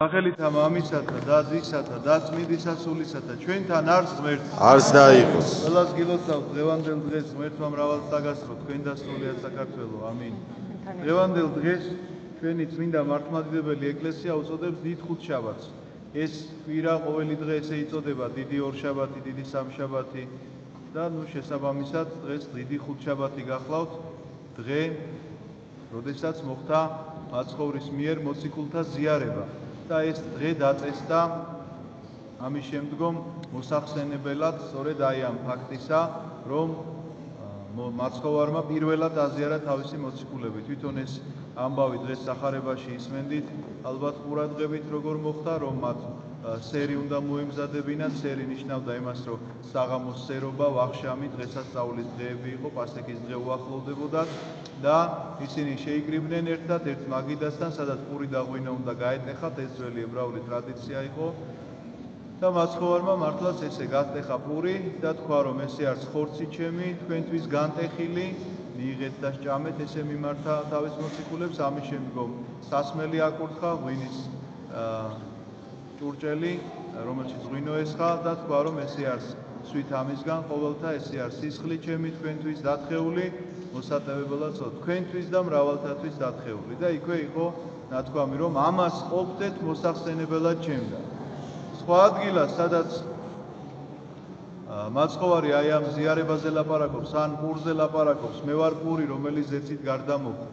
სახელითა მამისათა და ძისათა და წმინდისა სულისათა ჩვენთან არს ღმერთი არს დაიყოს. ყველას გილოცავთ დღევანდელ დღეს ღმერთმა მრავალს დაგასწრო თქვენ და სრულიად საქართველო ამინ. დღევანდელ დღეს ჩვენი წმინდა მართლმადიდებელი ეკლესია უწოდებს დიდ ხუთშაბათს. ეს კვირა ყოველი დღე ესე იწოდება დიდი ორშაბათი, დიდი სამშაბათი და შესაბამისად დღეს დიდი ხუთშაბათი გახლავთ დღე, როდესაც მოხდა მაცხოვრის მიერ მოციქულთა ზიარება. და ეს დღე დაწესდა ამის შემდგომ მოსახსენებელად სწორედ აი ამ ფაქტისა, რომ მაცხოვარმა პირველად აზიარა თავისი მოციქულები. თვითონ ეს ამბავი დღეს სახარებაში ისმენდით, ალბათ ყურადღებით როგორ მოხდა, რომ მათ სერი უნდა მოემზადებინათ. სერი ნიშნავდა იმას, რომ საღამოს სერობა, ვახშამი, დღესასწაულის დღეები იყო, პასექის დღე უახლოვდებოდათ და ისინი შეიკრიბნენ ერთად ერთ მაგიდასთან, სადაც პური და ღვინო უნდა გაეტეხათ, ეს ძველი ებრაული ტრადიცია იყო. და მაცხოვარმა მართლაც ესე გატეხა პური და თქვა, რომ ესე არის ხორცი ჩემი, თქვენთვის განტეხილი, მიიღეთ და სჭამეთ, ესე მიმართა თავის მოციქულებს. ამის შემდგომ სასმელი აკურთხა, ღვინის ჭურჭელი, რომელშიც ღვინო ესხა და თქვა, რომ ესე არის სვით ამისგან ყოველთა, ესე არის სისხლი ჩემი თქვენთვის დათხეული, მოსატევებელად თქვენთვის და მრავალთათვის დათხეული. და იქვე იყო ნათქვამი, რომ ამას ყოფდეთ მოსახსენებელად ჩემდა. სხვა ადგილას, სადაც მაცხოვარი აი ამ ზიარებაზე ლაპარაკობს, ან პურზე ლაპარაკობს, მე ვარ პური, რომელიც ზეცით გარდამოხვდა.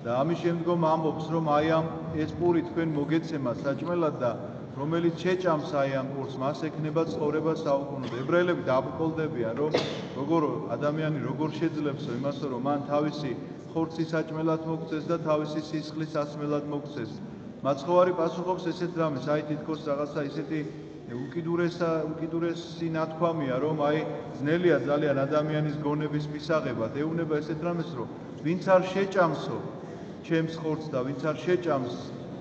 და ამის შემდგომ ამბობს, რომ აი ამ ეს პური თქვენ მოგეცემა საჭმელად და რომელიც შეჭამს აი ამ პურს, მას ექნება ცხოვრება საუკუნოდ. ებრაელები დაბრკოლდებიან, რომ ადამიანი როგორ შეძლებს იმას, რომ მან თავისი ხორცი საჭმელად მოგცეს და თავისი სისხლი სასმელად მოგცეს. მაცხოვარი პასუხობს ესეთ რამეს, აი თითქოს რაღაცა ისეთი უკიდურესი ნათქვამია, რომ აი ძნელია ძალიან ადამიანის გონების მისაღებად. ეუბნება ესეთ რამეს, რომ ვინც არ შეჭამსო ჩემს ხორცს და ვინც არ შეჭამს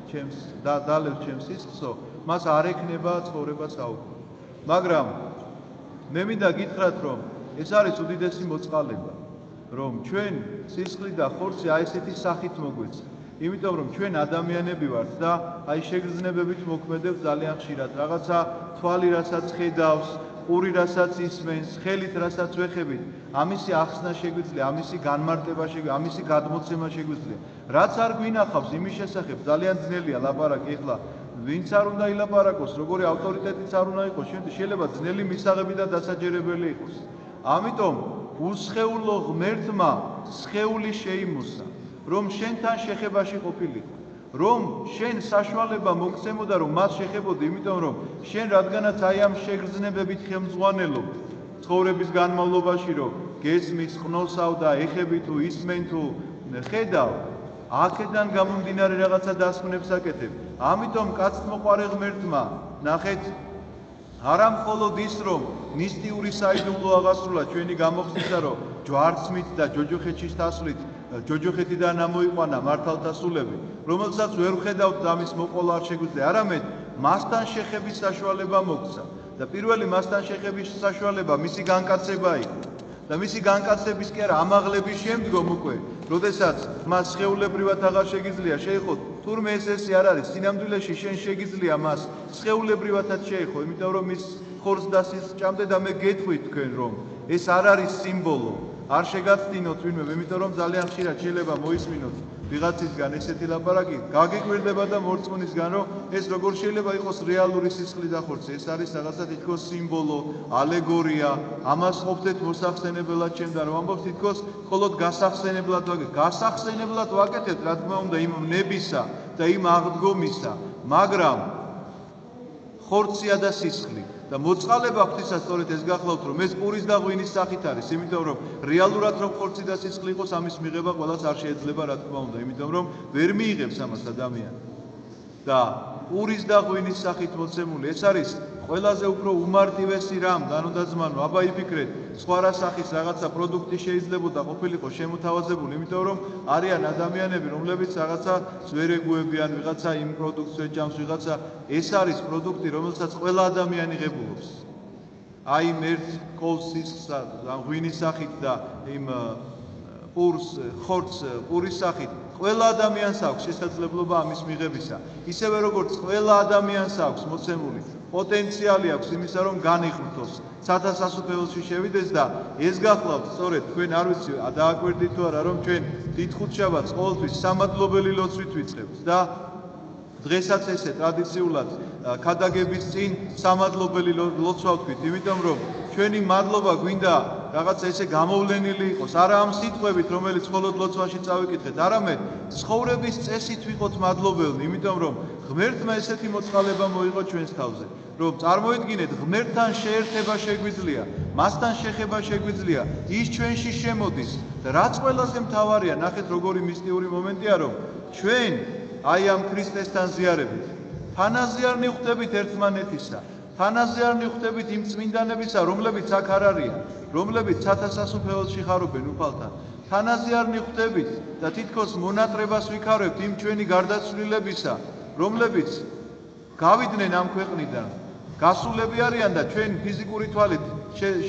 ჩემს და დალევს ჩემს სისხლსო, მას არ ექნება ცხოვრება საუკუნოდ. მაგრამ მე მინდა გითხრათ, რომ ეს არის უდიდესი მოწყალება, რომ ჩვენ სისხლი და ხორცი აი ესეთი სახით მოგვეცა. იმიტომ რომ ჩვენ ადამიანები ვართ და აი შეგრძნებებით მოქმედებთ ძალიან ხშირად. რაღაცა თვალი რასაც ხედავს, პური რასაც ისმენს, ხელით რასაც ვეხებით, ამისი ახსნა შეგვიძლია, ამისი განმარტება შეგვიძლია, ამისი გადმოცემა შეგვიძლია. რაც არ გვინახავს იმის შესახებ, ძალიან ძნელია ლაპარაკი. ეხლა ვინც არ უნდა ილაპარაკოს, როგორი ავტორიტეტიც არ უნდა იყოს, შეიძლება ძნელი მისაღები და დასაჯერებელი იყოს. ამიტომ უსხეულო ღმერთმა სხეული შეიმოსა, რომ შენთან შეხებაში ყოფილიყო, რომ შენ საშუალება მოგცემოდა, რომ მას შეხებოდი, იმიტომ რომ შენ რადგანაც აი ამ შეგრძნებებით ხელმძღვანელობ ცხოვრების განმავლობაში, რომ გესმის, ყნოსავ და ეხები თუ ისმენ თუ ხედავ, აქედან გამომდინარე რაღაცა დასკვნებს აკეთებ. ამიტომ კაცთმოყვარე ღმერთმა ნახეთ, არა მხოლოდ ის, რომ მისტიური საიდუმლო აღასრულა ჩვენი გამოხსნისა, რომ ჯვარცმით და ჯოჯოხეთში დასვლით ჯოჯოხეთიდან ამოიყვანა მართალთა სულები, რომელსაც ვერ ვხედავთ და ამის მოყოლა არ შეგვიძლია, არამედ მასთან შეხების საშუალება მოგცა. და პირველი მასთან შეხების საშუალება მისი განკაცება იყო. და მისი განკაცების კი არა, ამაღლების შემდგომ უკვე, როდესაც მას სხეულებრივად აღარ შეგიძლია შეეხოთ, თურმე ესე არ არის, სინამდვილეში შენ შეგიძლია მას სხეულებრივადაც შეეხო, იმიტომ რომ ის ხორცს და სისხლს ჭამდე და მე გეტყვით თქვენ, რომ ეს არ არის სიმბოლო. არ შეგაცდინოთ ვინმე, იმიტომ რომ ძალიან ხშირად შეიძლება მოისმინოთ ვიღაცისგან ესეთი ლაპარაკი, გაგიკვირდება და მორწმუნისგან, რომ ეს როგორ შეიძლება იყოს რეალური სისხლი და ხორცი. ეს არის რაღაცა თითქოს სიმბოლო, ალეგორია, ამას ყოფდეთ მოსახსენებლად ჩემდა, რომ ამბობს თითქოს მხოლოდ გასახსენებლად ვაკეთებთ, რა თქმა უნდა, იმ ნებისა და იმ აღდგომისა, მაგრამ ხორცია და სისხლი. და მოწყალება ღვთისას სწორედ ეს გახლავთ, რომ ეს პურის და ღვინის სახით არის, იმიტომ რომ რეალურად რომ ხორცი და სისხლი იყოს, ამის მიღება ყველას არ შეიძლება, რა თქმა უნდა, იმიტომ რომ ვერ მიიღებს ამას ადამიანი. და პურის და ღვინის სახით მოცემული, ეს არის ყველაზე უფრო უმარტივესი რამ, განონდაზმანო, აბა იფიქრეთ, სხვა რა სახის რაღაცა პროდუქტი შეიძლებოდა ყოფილიყო შემოთავაზებული, იმიტომ რომ არიან ადამიანები, რომლებიც რაღაცა ზვერეგუებიან, ვიღაცა იმ პროდუქტს ეჭამს, ვიღაცა ეს არის პროდუქტი, რომელსაც ყველა ადამიანი ღებულობს. აი იმ ერთ კოლს სისხლს ღვინის სახით და იმ პურს, ხორცს პურის სახით ყველა ადამიანს აქვს შესაძლებლობა ამის მიღებისა. ისევე როგორც ყველა ადამიანს აქვს მოცემული პოტენციალი აქვს იმისა, რომ განიღრთოს, სათასასუფეველში შევიდეს და ეს გახლავთ სწორედ თქვენ არ ვიცი დააკვირდით თუ არა, რომ ჩვენ დიდ ხუთშაბათს ყოველთვის სამადლობელი ლოცვით ვიწყებთ და დღესაც ესე ტრადიციულად ქადაგების წინ სამადლობელი ლოცვა ვთქვით, იმიტომ რომ ჩვენი მადლობა გვინდა რაღაც ესე გამოვლენილი იყოს, არა ამ სიტყვებით, რომელიც მხოლოდ ლოცვაში წავიკითხეთ, არამედ ცხოვრების წესით ვიყოთ მადლობელნი, იმიტომ რომ ღმერთმა ესეთი მოწყალება მოიღო ჩვენს თავზე, რომ წარმოიდგინეთ, ღმერთთან შეერთება შეგვიძლია, მასთან შეხება შეგვიძლია, ის ჩვენში შემოდის და რაც ყველაზე მთავარია, ნახეთ როგორი მისტიური მომენტია, რომ ჩვენ აი ამ ქრისტესთან ზიარებით თანაზე არ მიხვდებით ერთმანეთისა, თანაზე არ მიხვდებით იმ წმინდანებისა, რომლებიც აქ არ არიან, რომლებიც სათასასუფეველში ხარობენ უფალთან. თანაზე არ მიხვდებით და თითქოს მონატრებას ვიქარებთ იმ ჩვენი გარდაცვლილებისა, რომლებიც გავიდნენ ამ ქვეყნიდან, გასულები არიან და ჩვენ ფიზიკური თვალით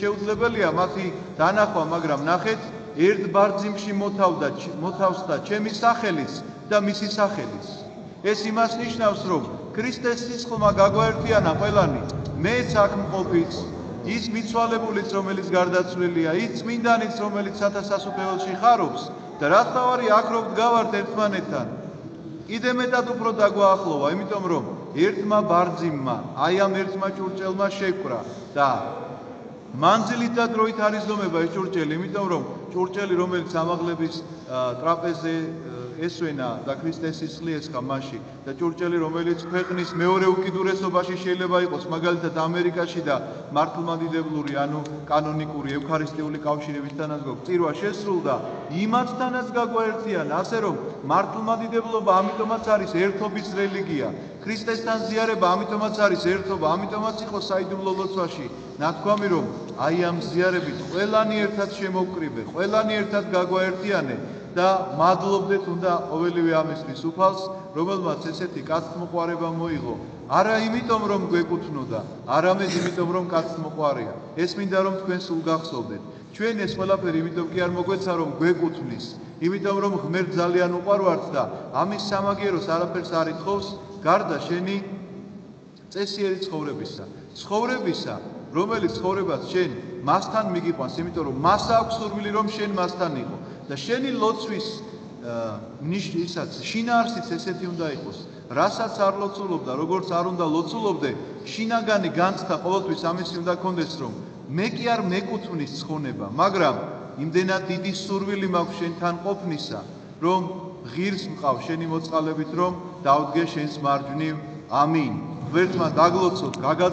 შეუძლებელია მათი დანახვა, მაგრამ ნახეთ, ერთ ბარძიმში მოთავსდა ჩემი სახელის და მისი სახელის. ეს იმას ნიშნავს, რომ ქრისტეს სისხლმა გაგვაერთიანა ყველანი, მეც აქ მყოფიც, ის მიცვალებულიც, რომელიც გარდაცვლილია, ის წმინდანიც, რომელიც სათასასუფეველში ხარობს და რა თავარი აქ რო ვდგავართ ერთმანეთთან, კიდე მეტად უფრო დაგვაახლოვა, იმიტომ რომ ერთმა ბარძიმმა, აი ამ ერთმა ჭურჭელმა შეკვრა და მანძილით და დროით არის ზომება ეს ჭურჭელი, იმიტომ რომ ჭურჭელი, რომელიც ამაღლების ტრაპეზზე ესვენა და ქრისტეს სისხლი ესხა მასში და ჭურჭელი, რომელიც ქვეყნის მეორე უკიდურესობაში შეიძლება იყოს, მაგალითად ამერიკაში და მართლმადიდებლური, ანუ კანონიკური ევქარისტიული კავშირებისთანაც გვაქვს წირვა შესრულდა, იმათთანაც გაგვაერთიანა, ასე რომ მართლმადიდებლობა ამიტომაც არის ერთობის რელიგია. ქრისტესთან ზიარება ამიტომაც არის ერთობა, ამიტომაც იყო საიდუმლო ლოცვაში ნათქვამი, რომ აი ამ ზიარებით ყველანი ერთად შემოვკრიბე, ყველანი ერთად გაგვაერთიანე და მადლობდეთ უნდა ყოველივე ამისთვის უფალს, რომელმაც ესეთი კაცთმოყვარება მოიღო. არა იმიტომ, რომ გვეკუთვნოდა, არამედ იმიტომ, რომ კაცთმოყვარია. ეს მინდა რომ თქვენ სულ გახსოვდეთ. ჩვენ ეს ყველაფერი იმიტომ კი არ მოგვეცა, რომ გვეკუთვნის, იმიტომ რომ ღმერთ ძალიან უყვარვართ და ამის სამაგიეროს არაფერს არ ითხოვს, გარდა შენი წესიერი ცხოვრებისა, რომელიც ცხოვრებას შენ მასთან მიგიყვანს, იმიტომ რომ მას აქვს სურვილი, რომ შენ მასთან იყო. და შენი ლოცვის ისაც შინაარსიც ესეთი უნდა იყოს, რასაც არ ლოცულობდა, როგორც არ უნდა ლოცულობდე, შინაგანი განცდა ყოველთვის ამისი უნდა გქონდეს, რომ მე კი არ მეკუთვნის ცხონება, მაგრამ იმდენად დიდი სურვილი მაქვს შენთან ყოფნისა, რომ ღირს მყავს შენი მოწყალებით, რომ დავდგე შენს მარჯვნივ. ამინ. ღმერთმა დაგლოცოთ, გაგაძლევს